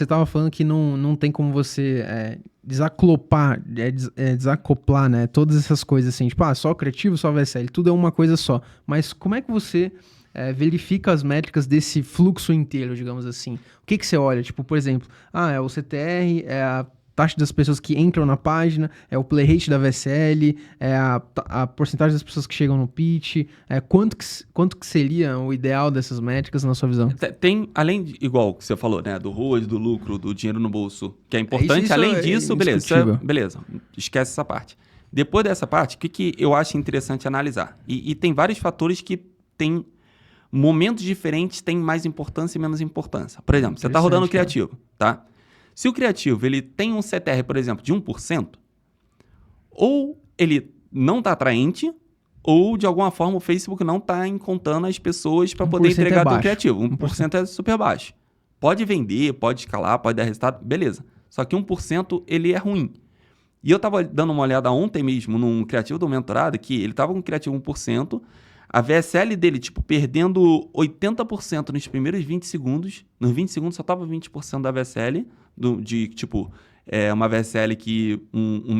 Você tava falando que não tem como você desacoplar, né? Todas essas coisas assim, tipo, só o criativo, só o VSL, tudo é uma coisa só. Mas como é que você verifica as métricas desse fluxo inteiro, digamos assim? O que que você olha? Tipo, por exemplo, é o CTR, é a taxa das pessoas que entram na página, é o play rate da VSL, é a porcentagem das pessoas que chegam no pitch, quanto que seria o ideal dessas métricas na sua visão? Tem, além de, igual que você falou, né? Do ROAS, do lucro, do dinheiro no bolso, que é importante. Isso Além é disso, indiscutível. beleza. Esquece essa parte. Depois dessa parte, o que eu acho interessante analisar? E tem vários fatores que tem momentos diferentes, têm mais importância e menos importância. Por exemplo, você está rodando o criativo, tá? Se o criativo ele tem um CTR, por exemplo, de 1%, ou ele não está atraente, ou de alguma forma o Facebook não está contando as pessoas para poder entregar do criativo. 1% é super baixo. Pode vender, pode escalar, pode dar resultado, beleza. Só que 1% ele é ruim. E eu estava dando uma olhada ontem mesmo num criativo do mentorado, que ele estava com criativo 1%, a VSL dele, tipo, perdendo 80% nos primeiros 20 segundos. Nos 20 segundos só estava 20% da VSL, uma VSL que um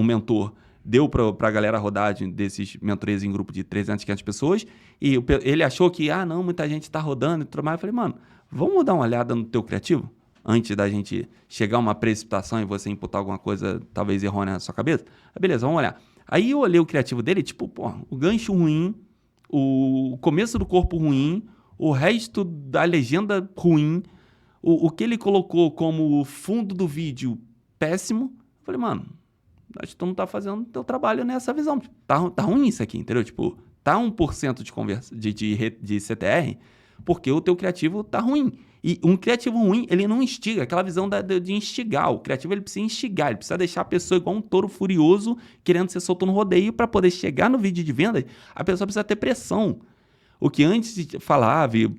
mentor deu para a galera rodar desses mentorias em grupo de 300, 500 pessoas. E ele achou que, não, muita gente está rodando e tudo mais. Eu falei, mano, vamos dar uma olhada no teu criativo? Antes da gente chegar a uma precipitação e você imputar alguma coisa talvez errônea na sua cabeça? Beleza, vamos olhar. Aí eu olhei o criativo dele, o gancho ruim, o começo do corpo ruim, o resto da legenda ruim, o que ele colocou como fundo do vídeo péssimo. Eu falei, mano, acho que tu não tá fazendo teu trabalho nessa visão. Tá ruim isso aqui, entendeu? Tá 1% de CTR porque o teu criativo tá ruim. E um criativo ruim, ele não instiga, aquela visão de instigar. O criativo, ele precisa instigar, ele precisa deixar a pessoa igual um touro furioso, querendo ser solto no rodeio, para poder chegar no vídeo de venda, a pessoa precisa ter pressão. O que antes falava, eu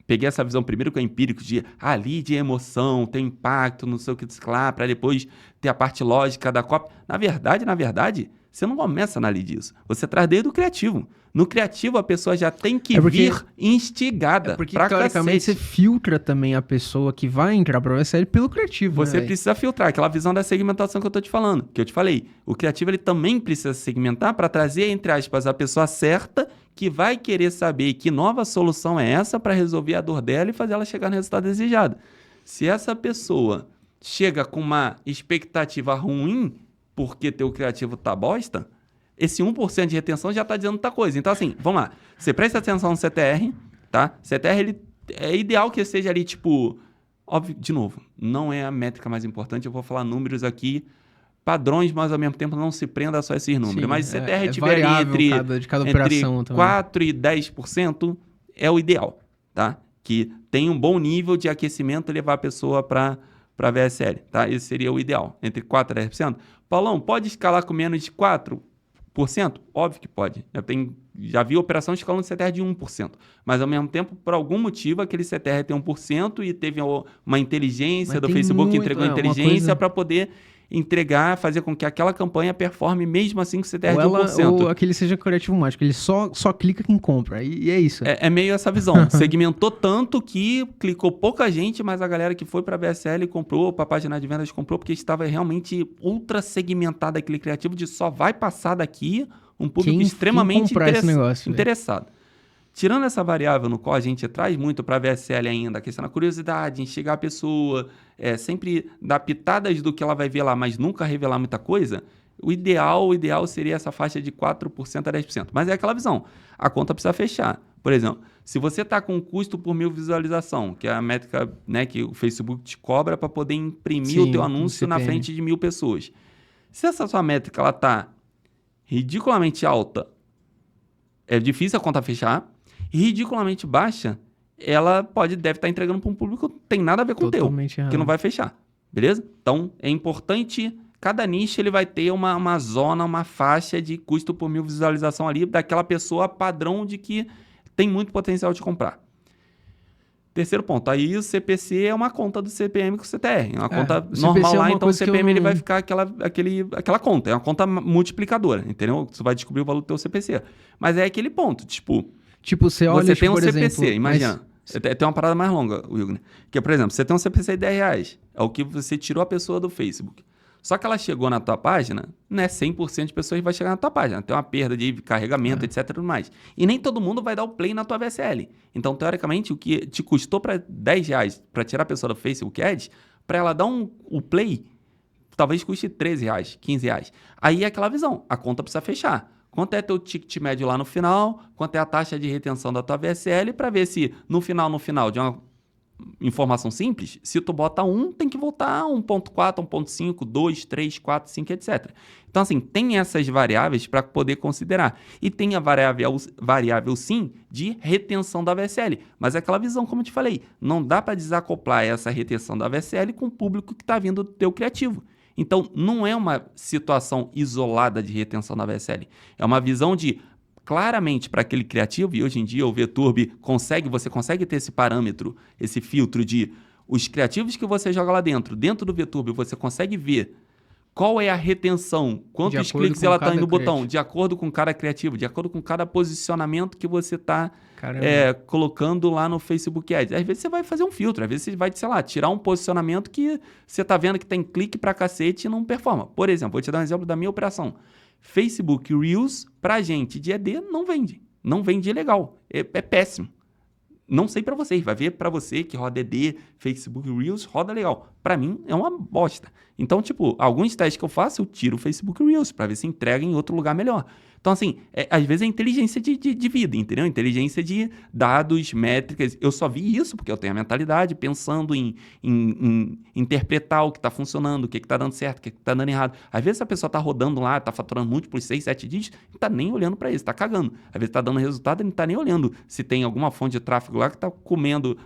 peguei essa visão primeiro com o empírico de lead é emoção, tem impacto, não sei o que lá, para depois ter a parte lógica da cópia. Na verdade, você não começa na lead isso. Você traz desde o criativo. No criativo, a pessoa já tem que vir instigada. Porque, teoricamente, você filtra também a pessoa que vai entrar para o VSL pelo criativo. Você precisa filtrar. Aquela visão da segmentação que eu tô te falando. Que eu te falei. O criativo, ele também precisa segmentar para trazer, entre aspas, a pessoa certa que vai querer saber que nova solução é essa para resolver a dor dela e fazer ela chegar no resultado desejado. Se essa pessoa chega com uma expectativa ruim porque teu criativo tá bosta, esse 1% de retenção já está dizendo outra coisa. Então, assim, vamos lá. Você presta atenção no CTR, tá? CTR, ele é ideal que seja ali, óbvio, de novo, não é a métrica mais importante. Eu vou falar números aqui, padrões, mas ao mesmo tempo não se prenda só a esses números. Sim, mas se CTR tiver ali entre 4% e 10%, é o ideal, tá? Que tem um bom nível de aquecimento e levar a pessoa para VSL, tá? Esse seria o ideal, entre 4% e 10%. Paulão, pode escalar com menos de 4%? Óbvio que pode. Já vi operação escalando CTR de 1%. Mas, ao mesmo tempo, por algum motivo, aquele CTR tem 1% e teve uma inteligência do Facebook que entregou inteligência para poder entregar, fazer com que aquela campanha performe mesmo assim com CTR de 1%. Ou aquele seja criativo mágico, ele só clica quem compra, e é isso. É meio essa visão. Segmentou tanto que clicou pouca gente, mas a galera que foi para a VSL comprou, para a página de vendas comprou, porque estava realmente ultra segmentada aquele criativo de só vai passar daqui um público extremamente interessado. Tirando essa variável no qual a gente traz muito para a VSL ainda, a questão da curiosidade, instigar a pessoa, sempre dar pitadas do que ela vai ver lá, mas nunca revelar muita coisa, o ideal seria essa faixa de 4% a 10%. Mas é aquela visão, a conta precisa fechar. Por exemplo, se você está com custo por 1000 visualização, que é a métrica, né, que o Facebook te cobra para poder imprimir o teu anúncio na frente de 1000 pessoas. Se essa sua métrica está ridiculamente alta, é difícil a conta fechar, ridiculamente baixa, ela deve estar entregando para um público que não tem nada a ver com o teu, que não vai fechar, beleza? Então, é importante, cada nicho ele vai ter uma zona, uma faixa de custo por 1000 visualização ali, daquela pessoa padrão de que tem muito potencial de comprar. Terceiro ponto, aí o CPC é uma conta do CPM com o CTR, é uma conta normal lá, então o CPM ele vai ficar aquela conta, é uma conta multiplicadora, entendeu? Você vai descobrir o valor do teu CPC. Mas é aquele ponto, você olha, tem um CPC, imagina. Tem uma parada mais longa, Wilgner. Que é, por exemplo, você tem um CPC de R$10. É o que você tirou a pessoa do Facebook. Só que ela chegou na tua página, não é 100% de pessoas que vai chegar na tua página. Tem uma perda de carregamento, etc. E tudo mais. E nem todo mundo vai dar o play na tua VSL. Então, teoricamente, o que te custou para R$10 para tirar a pessoa do Facebook Ads, para ela dar o play, talvez custe R$13, R$15. Aí é aquela visão. A conta precisa fechar. Quanto é teu ticket médio lá no final? Quanto é a taxa de retenção da tua VSL? Para ver se no final de uma informação simples, se tu bota 1, tem que voltar 1.4, 1.5, 2, 3, 4, 5, etc. Então, assim, tem essas variáveis para poder considerar. E tem a variável, sim, de retenção da VSL. Mas é aquela visão, como eu te falei, não dá para desacoplar essa retenção da VSL com o público que está vindo do teu criativo. Então, não é uma situação isolada de retenção da VSL. É uma visão de, claramente, para aquele criativo, e hoje em dia o VTurb você consegue ter esse parâmetro, esse filtro de os criativos que você joga lá dentro do VTurb, você consegue ver qual é a retenção, quantos cliques ela está no botão, de acordo com cada criativo, de acordo com cada posicionamento que você está colocando lá no Facebook Ads. Às vezes você vai fazer um filtro, às vezes você vai, sei lá, tirar um posicionamento que você está vendo que tem clique pra cacete e não performa. Por exemplo, vou te dar um exemplo da minha operação. Facebook Reels, pra gente de ED, não vende. Não vende legal. É péssimo. Não sei pra vocês. Vai ver pra você que roda ED, Facebook Reels, roda legal. Pra mim, é uma bosta. Então, tipo, alguns testes que eu faço, eu tiro o Facebook Reels pra ver se entrega em outro lugar melhor. Então, assim, às vezes é inteligência de vida, entendeu? Inteligência de dados, métricas. Eu só vi isso porque eu tenho a mentalidade pensando em interpretar o que está funcionando, o que está dando certo, o que está dando errado. Às vezes a pessoa está rodando lá, está faturando múltiplos 6, 7 dígitos, não está nem olhando para isso, está cagando. Às vezes está dando resultado e não está nem olhando se tem alguma fonte de tráfego lá que está comendo,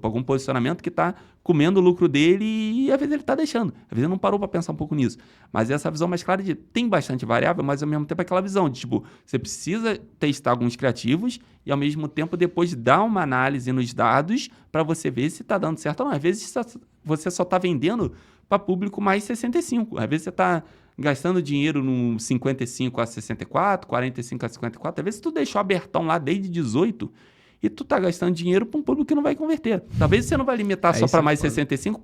algum posicionamento que está comendo o lucro dele e às vezes ele está deixando. Às vezes ele não parou para pensar um pouco nisso. Mas essa visão mais clara de tem bastante variável, mas ao mesmo tempo é aquela visão de, tipo, você precisa testar alguns criativos e ao mesmo tempo depois dar uma análise nos dados para você ver se está dando certo ou não. Às vezes você só está vendendo para público mais 65. Às vezes você está gastando dinheiro no 55 a 64, 45 a 54. Às vezes tu deixou abertão lá desde 18 e tu tá gastando dinheiro para um público que não vai converter. Talvez você não vai limitar só para mais 65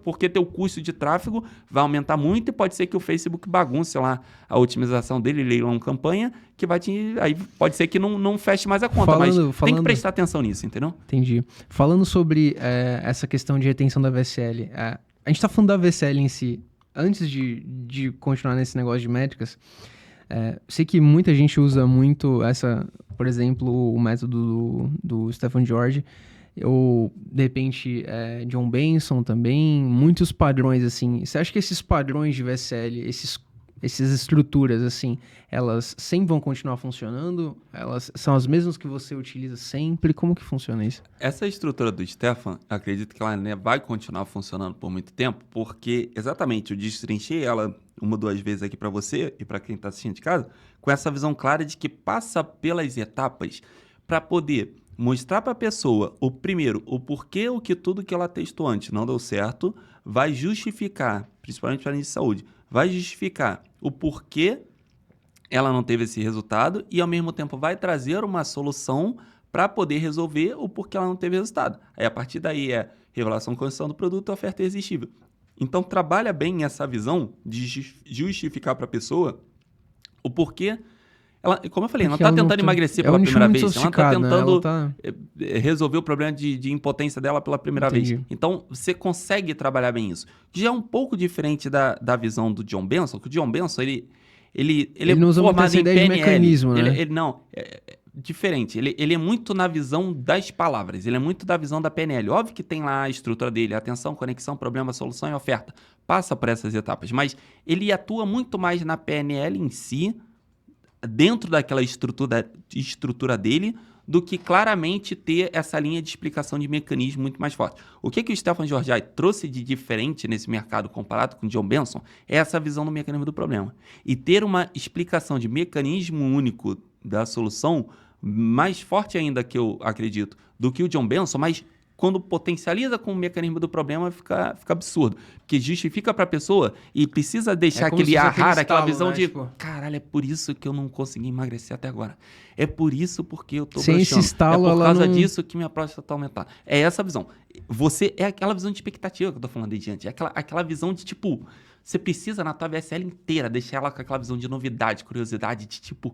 porque teu custo de tráfego vai aumentar muito e pode ser que o Facebook bagunce lá a otimização dele, leilão campanha, que vai aí pode ser que não feche mais a conta, mas tem que prestar atenção nisso, entendeu? Entendi. Falando sobre essa questão de retenção da VSL, a gente tá falando da VSL em si, antes de continuar nesse negócio de métricas, sei que muita gente usa muito por exemplo, o método do Stephen George, ou, de repente, John Benson também, muitos padrões, assim. Você acha que esses padrões de VSL, essas estruturas, assim, elas sempre vão continuar funcionando? Elas são as mesmas que você utiliza sempre? Como que funciona isso? Essa estrutura do Stephen, acredito que ela vai continuar funcionando por muito tempo, porque, exatamente, eu destrinchei ela uma ou duas vezes aqui para você e para quem está assistindo de casa, com essa visão clara de que passa pelas etapas para poder mostrar para a pessoa, o porquê tudo que ela testou antes não deu certo, vai justificar, principalmente para a área de saúde, vai justificar o porquê ela não teve esse resultado e, ao mesmo tempo, vai trazer uma solução para poder resolver o porquê ela não teve resultado. Aí, a partir daí, revelação e construção do produto, oferta irresistível. Então, trabalha bem essa visão de justificar para a pessoa o porquê. Ela, como eu falei, ela não está tentando emagrecer pela primeira vez. Ela está tentando resolver o problema de impotência dela pela primeira vez. Então, você consegue trabalhar bem isso. Que já é um pouco diferente da visão do John Benson, que o John Benson, ele não usa muito essa ideia de mecanismo, né? Diferente. Ele é muito na visão das palavras. Ele é muito da visão da PNL. Óbvio que tem lá a estrutura dele, atenção, conexão, problema, solução e oferta. Passa por essas etapas. Mas ele atua muito mais na PNL em si, dentro daquela estrutura dele, do que claramente ter essa linha de explicação de mecanismo muito mais forte. O que o Stephen George trouxe de diferente nesse mercado comparado com o John Benson é essa visão do mecanismo do problema. E ter uma explicação de mecanismo único da solução mais forte ainda, que eu acredito, do que o John Benson, mas quando potencializa com o mecanismo do problema, fica absurdo. Porque justifica para a pessoa e precisa deixar como se aquele fosse aquele ahar, aquela estalo, visão né? de Tipo, caralho, é por isso que eu não consegui emagrecer até agora. É por isso porque eu tô sem esse broxando. estalo, É por ela causa não- disso que minha próstata tá aumentada. É essa visão. Você é aquela visão de expectativa que eu tô falando aí diante. É aquela visão de tipo, você precisa na tua VSL inteira deixar ela com aquela visão de novidade, curiosidade, de tipo,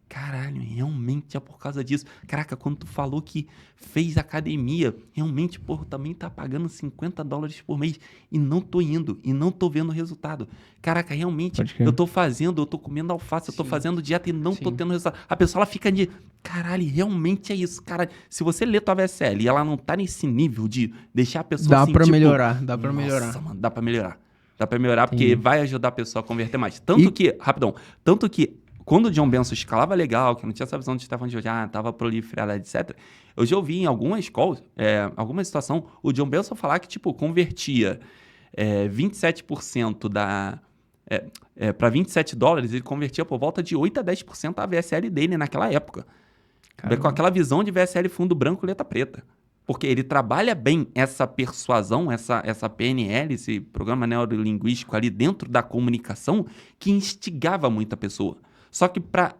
caralho, realmente é por causa disso. Caraca, quando tu falou que fez academia, realmente, porra, também tá pagando $50 por mês e não tô indo, e não tô vendo resultado. Caraca, realmente, Pode crer. eu tô fazendo, eu tô comendo alface, eu tô Sim. fazendo dieta e não tô Sim. tendo resultado. A pessoa, ela fica de, caralho, realmente é isso, cara. Se você lê tua VSL e ela não tá nesse nível de deixar a pessoa Dá assim, pra tipo, melhorar, dá pra nossa, melhorar. mano, dá pra melhorar. Dá pra melhorar porque Entendi. vai ajudar a pessoa a converter mais. Tanto que, rapidão, tanto que quando o John Benson escalava legal, que não tinha essa visão de Stefan de tava proliferada, etc. Eu já ouvi em algumas calls, alguma situação, o John Benson falar que, tipo, convertia 27% para $27, ele convertia por volta de 8 a 10% a VSL dele naquela época. Caramba. Com aquela visão de VSL fundo branco, letra preta. Porque ele trabalha bem essa persuasão, essa PNL, esse programa neurolinguístico ali dentro da comunicação, que instigava muita pessoa. Só que para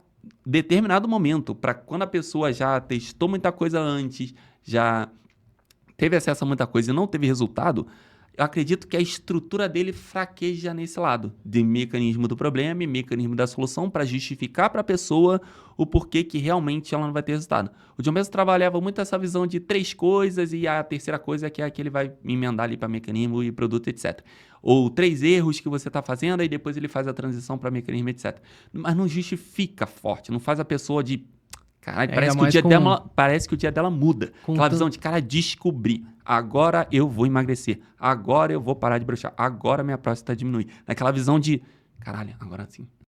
determinado momento, para quando a pessoa já testou muita coisa antes, já teve acesso a muita coisa e não teve resultado, eu acredito que a estrutura dele fraqueja nesse lado, de mecanismo do problema e mecanismo da solução, para justificar para a pessoa o porquê que realmente ela não vai ter resultado. O John Benson trabalhava muito essa visão de 3 coisas e a terceira coisa é que ele vai emendar ali para mecanismo e produto, etc. Ou 3 erros que você está fazendo e depois ele faz a transição para mecanismo, etc. Mas não justifica forte, não faz a pessoa de... Caralho, Ainda mais parece que o dia dela muda. com Aquela tan- visão de, cara, descobri. Agora eu vou emagrecer. Agora eu vou parar de broxar. Agora minha próstata diminuir. Naquela visão de, caralho, agora sim.